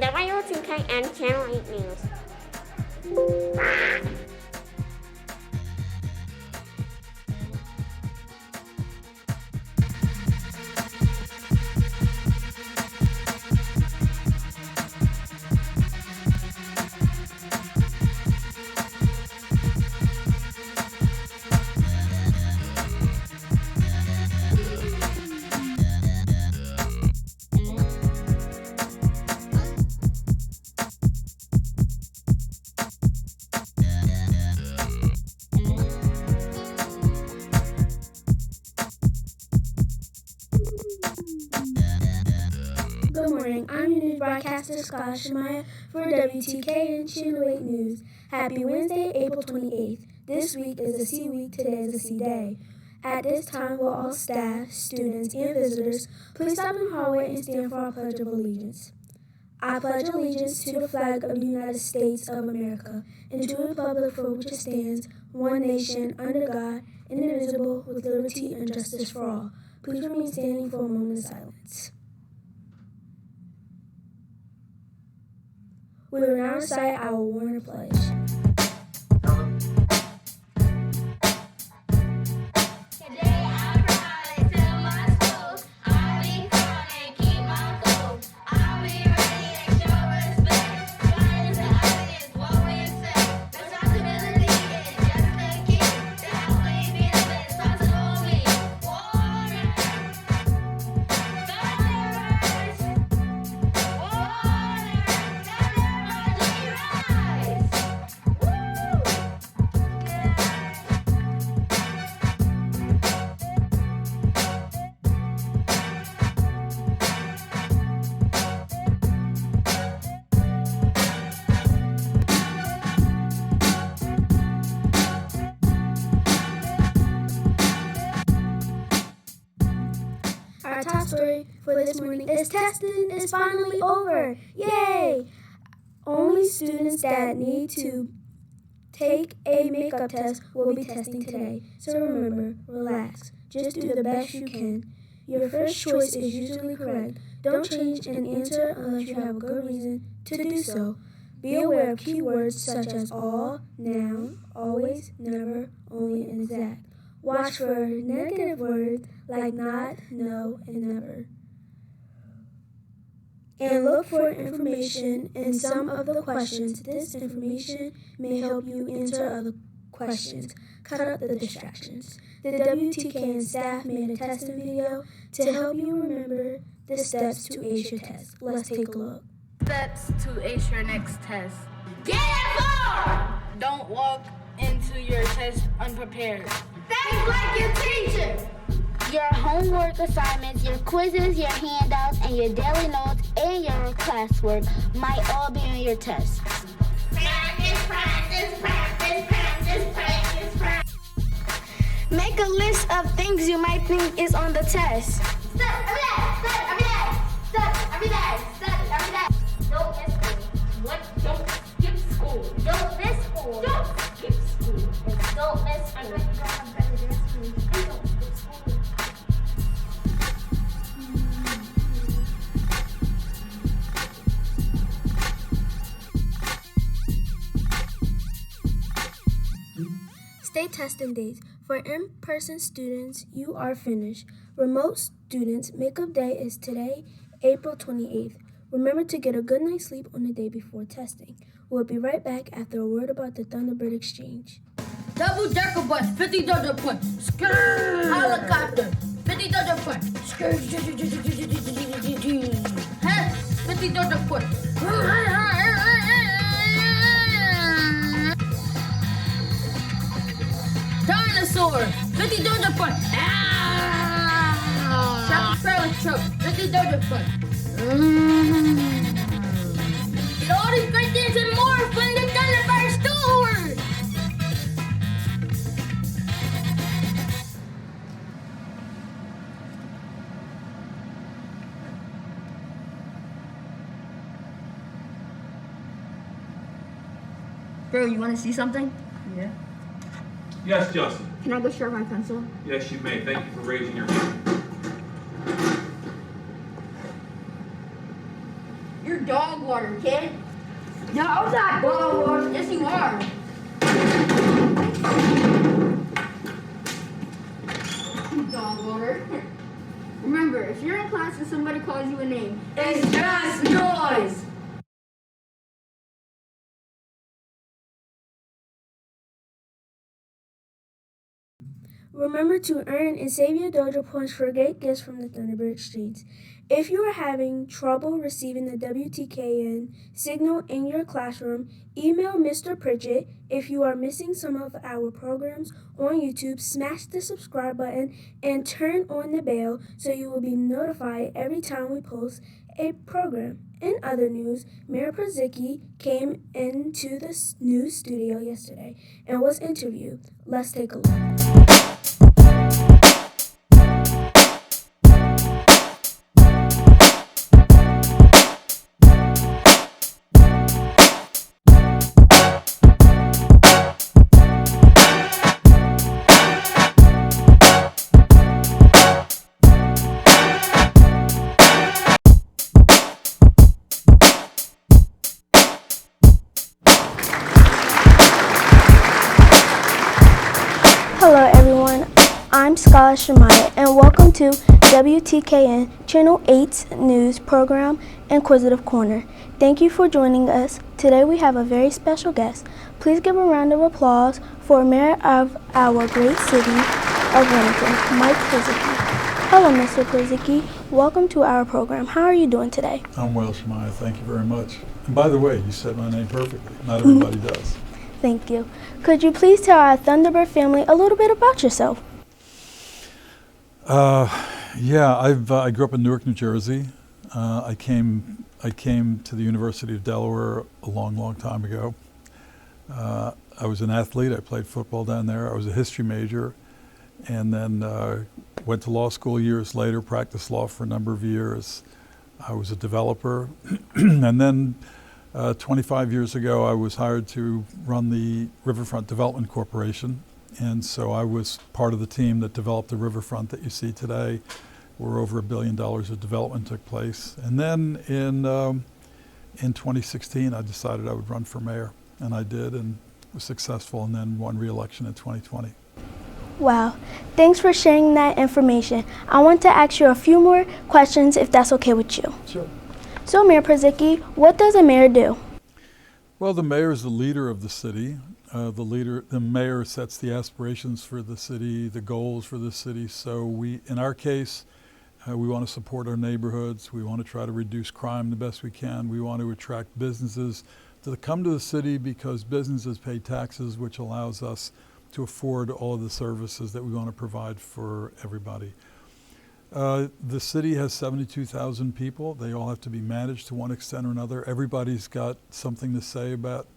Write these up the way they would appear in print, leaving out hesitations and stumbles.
WTKN Channel 8 News. Good morning, I'm your news broadcaster, Scott Shemaya for WTKN Channel 8 News. Happy Wednesday, April 28th. This week is a C week, today is a C day. At this time, will all staff, students, and visitors please stop in the hallway and stand for our Pledge of Allegiance. I pledge allegiance to the flag of the United States of America and to the republic for which it stands, one nation, under God, indivisible, with liberty and justice for all. Please remain standing for a moment of silence. We will now recite our Warner Pledge. Our top story for this morning is testing is finally over. Yay! Only students that need to take a makeup test will be testing today. So remember, relax. Just do the best you can. Your first choice is usually correct. Don't change an answer unless you have a good reason to do so. Be aware of keywords such as all, now, always, never, only, and exact. Watch for negative words like not, no, and never. And look for information in some of the questions. This information may help you answer other questions. Cut out the distractions. The WTKN staff made a testing video to help you remember the steps to ace your test. Let's take a look. Steps to ace your next test. Get informed! Don't walk into your test unprepared. Think like your teacher! Your homework assignments, your quizzes, your handouts, and your daily notes and your classwork might all be on your test. Practice, practice, practice, practice, practice, practice. Make a list of things you might think is on the test. Study every day, study every day, study every day, study every day. Don't miss school. What? Don't skip school. Don't miss school. Don't skip school. Don't miss school. I bet you don't have better than school. Don't skip school. State testing dates. For in-person students, you are finished. Remote students, makeup day is today, April 28th. Remember to get a good night's sleep on the day before testing. We'll be right back after a word about the Thunderbird Exchange. Double-decker bus, $50 point. Skirt. Helicopter, $50 point. Skirt. Head, $50 point. Dinosaur, $50 point. Tractor trailer truck, $50 point. Get all these great things and more from the Thunderbird store. Bro, you want to see something? Yeah. Yes, Justin. Can I go sharpen my pencil? Yes, you may. Thank you for raising your hand. You're dog water, kid. No, I'm not dog water. Yes, you are. Dog water. Remember, if you're in class and somebody calls you a name, it's just noise. Remember to earn and save your dojo points for great gifts from the Thunderbird Streets. If you are having trouble receiving the WTKN signal in your classroom, email Mr. Pritchett. If you are missing some of our programs on YouTube, smash the subscribe button and turn on the bell so you will be notified every time we post a program. In other news, Mayor Prizicki came into the news studio yesterday and was interviewed. Let's take a look. Hello everyone, I'm Scott Shemaya and welcome to WTKN Channel 8's news program, Inquisitive Corner. Thank you for joining us. Today we have a very special guest. Please give a round of applause for Mayor of our great city of Wilmington, Mike Prizicki. Hello Mr. Prizicki, welcome to our program. How are you doing today? I'm well, Shemaya. Thank you very much. And by the way, you said my name perfectly. Not everybody does. Thank you. Could you please tell our Thunderbird family a little bit about yourself? Yeah, I grew up in Newark, New Jersey. I came to the University of Delaware a long time ago. I was an athlete. I played football down there. I was a history major, and then went to law school years later. Practiced law for a number of years. I was a developer, and then 25 years ago, I was hired to run the Riverfront Development Corporation, and so I was part of the team that developed the riverfront that you see today, where over $1 billion of development took place. And then in 2016, I decided I would run for mayor, and I did, and was successful, and then won re-election in 2020. Wow, thanks for sharing that information. I want to ask you a few more questions if that's okay with you. Sure. So Mayor Prizicki, what does a mayor do? Well, the mayor is the leader of the city. The mayor sets the aspirations for the city, the goals for the city. So in our case, we want to support our neighborhoods. We want to try to reduce crime the best we can. We want to attract businesses to come to the city because businesses pay taxes, which allows us to afford all of the services that we want to provide for everybody. The city has 72,000 people. They all have to be managed to one extent or another. Everybody's got something to say about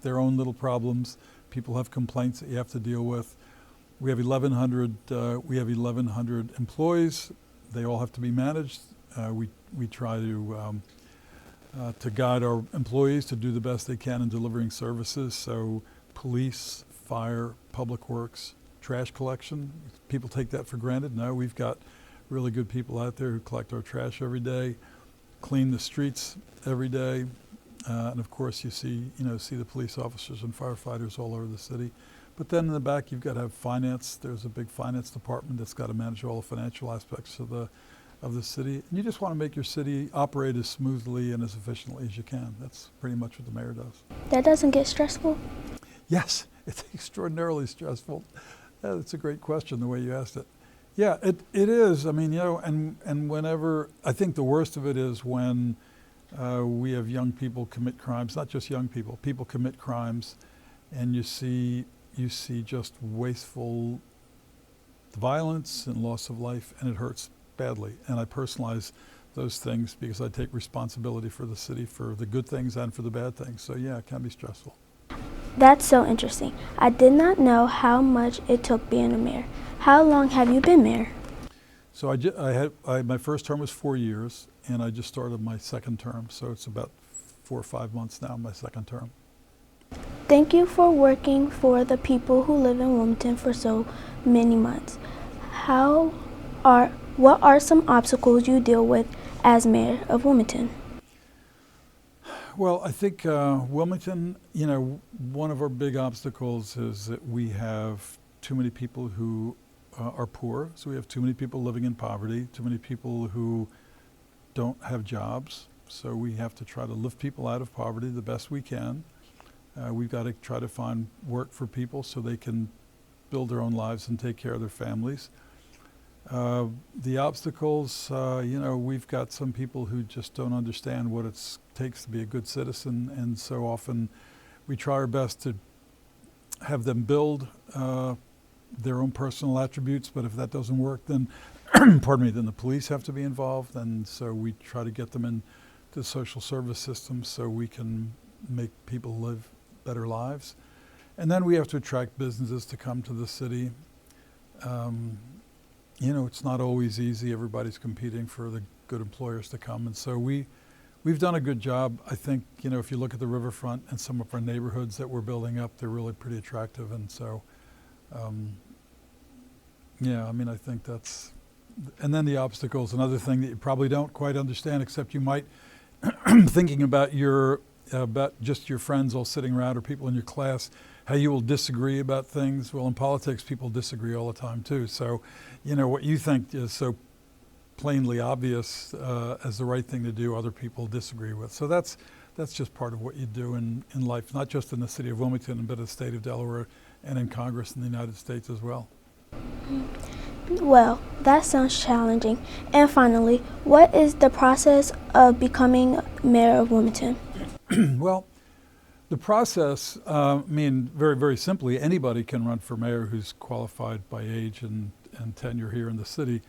their own little problems. People have complaints that you have to deal with. We have 1,100 employees. They all have to be managed. We try to guide our employees to do the best they can in delivering services. So police, fire, public works, trash collection. People take that for granted. No, we've got really good people out there who collect our trash every day, clean the streets every day, and of course you see the police officers and firefighters all over the city. But then in the back you've got to have finance. There's a big finance department that's got to manage all the financial aspects of the city. And you just want to make your city operate as smoothly and as efficiently as you can. That's pretty much what the mayor does. That doesn't get stressful? Yes, it's extraordinarily stressful. That's a great question, the way you asked it. Yeah, it is. I mean, and whenever, I think the worst of it is when we have young people commit crimes, not just young people, people commit crimes, and you see just wasteful violence and loss of life, and it hurts badly. And I personalize those things because I take responsibility for the city, for the good things and for the bad things. So yeah, it can be stressful. That's so interesting. I did not know how much it took being a mayor. How long have you been mayor? So my first term was 4 years, and I just started my second term. So it's about 4 or 5 months now, my second term. Thank you for working for the people who live in Wilmington for so many months. What are some obstacles you deal with as mayor of Wilmington? Well, I think Wilmington, one of our big obstacles is that we have too many people who are poor. So we have too many people living in poverty, too many people who don't have jobs. So we have to try to lift people out of poverty the best we can. We've got to try to find work for people so they can build their own lives and take care of their families. The obstacles, we've got some people who just don't understand what it takes to be a good citizen, and so often we try our best to have them build their own personal attributes, but if that doesn't work, then, pardon me, then the police have to be involved, and so we try to get them into the social service system so we can make people live better lives. And then we have to attract businesses to come to the city. It's not always easy. Everybody's competing for the good employers to come. And so we've done a good job. I think, if you look at the riverfront and some of our neighborhoods that we're building up, they're really pretty attractive. And so, I think that's, and then the obstacles, another thing that you probably don't quite understand, except you might, thinking about just your friends all sitting around or people in your class, how you will disagree about things. Well, in politics, people disagree all the time too. So, what you think is so plainly obvious as the right thing to do, other people disagree with. So that's just part of what you do in life, not just in the city of Wilmington, but in the state of Delaware and in Congress in the United States as well. Well, that sounds challenging. And finally, what is the process of becoming mayor of Wilmington? Well, the process, very, very simply, anybody can run for mayor who's qualified by age and tenure here in the city.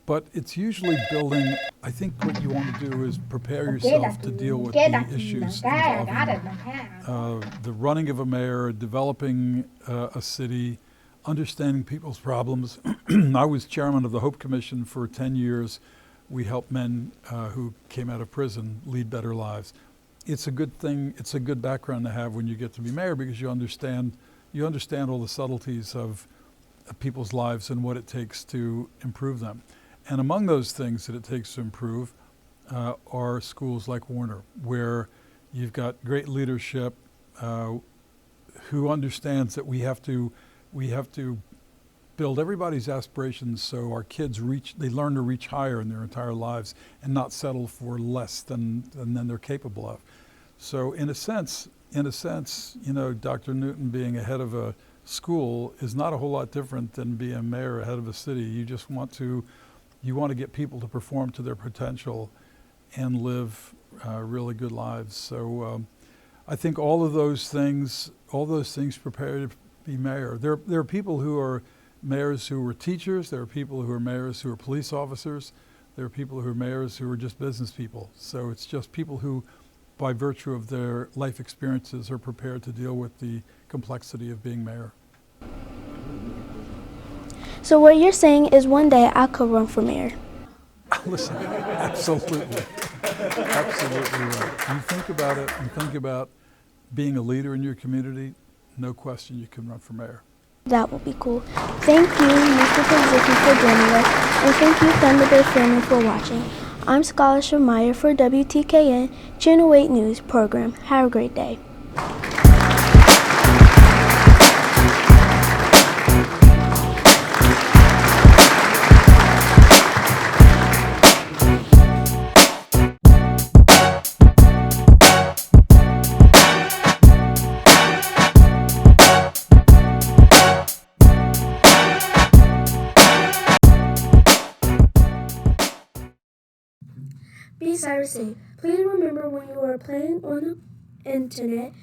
But it's usually building, I think what you want to do is prepare yourself to deal with the issues involving the running of a mayor, developing a city, understanding people's problems. I was chairman of the Hope Commission for 10 years. We helped men who came out of prison lead better lives. It's a good thing, it's a good background to have when you get to be mayor because you understand all the subtleties of people's lives and what it takes to improve them. And among those things that it takes to improve are schools like Warner, where you've got great leadership who understands that we have to build everybody's aspirations so our kids they learn to reach higher in their entire lives and not settle for less than they're capable of. So in a sense, Dr. Newton being a head of a school is not a whole lot different than being a mayor or head of a city. You just want to get people to perform to their potential and live really good lives. So I think all those things prepare you to be mayor. There are people who are mayors who were teachers. There are people who are mayors who are police officers. There are people who are mayors who are just business people. So it's just people who, by virtue of their life experiences, are prepared to deal with the complexity of being mayor. So what you're saying is one day I could run for mayor. Listen, absolutely. Absolutely right. You think about it and think about being a leader in your community, no question you can run for mayor. That would be cool. Thank you, Mr. Position, for joining us, and thank you, Thunder Bay family, for watching. I'm Scholarship Meyer for WTKN Channel 8 News Program. Have a great day. Be cyber safe. Please remember when you are playing on the internet,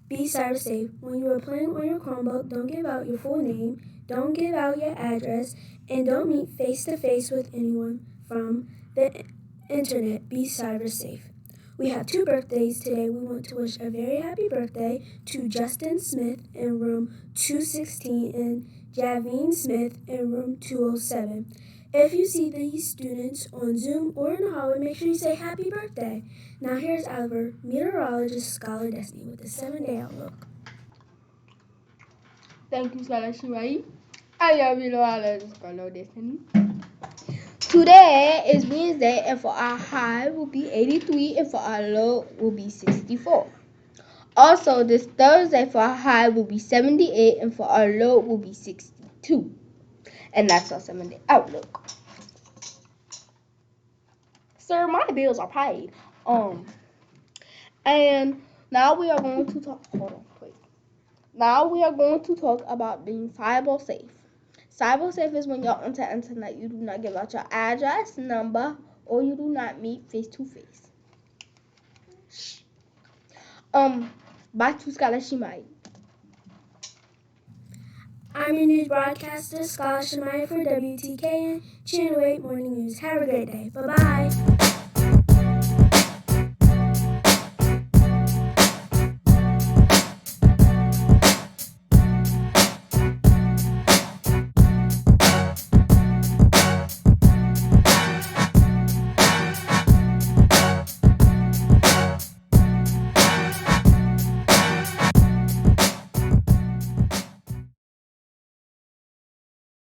be cyber safe. When you are playing on your Chromebook, don't give out your full name, don't give out your address, and don't meet face to face with anyone from the internet. Be cyber safe. We have 2 birthdays today. We want to wish a very happy birthday to Justin Smith in room 216 and Javine Smith in room 207. If you see these students on Zoom or in the hallway, make sure you say happy birthday. Now here's our meteorologist, Scholar Destiny, with the 7-day outlook. Thank you, Scholar Shirai. I am meteorologist Scholar Destiny. Today is Wednesday, and for our high will be 83, and for our low will be 64. Also, this Thursday for our high will be 78, and for our low will be 62. And that's our 7-day outlook. Sir, my bills are paid. And now we are going to talk. Hold on, wait. Now we are going to talk about being cyber safe. Cyber safe is when you're on the internet, you do not give out your address, number, or you do not meet face to face. Batu Skala Shimai. I'm your news broadcaster, Scholar Shemaya for WTKN, Channel 8 Morning News. Have a great day. Bye-bye.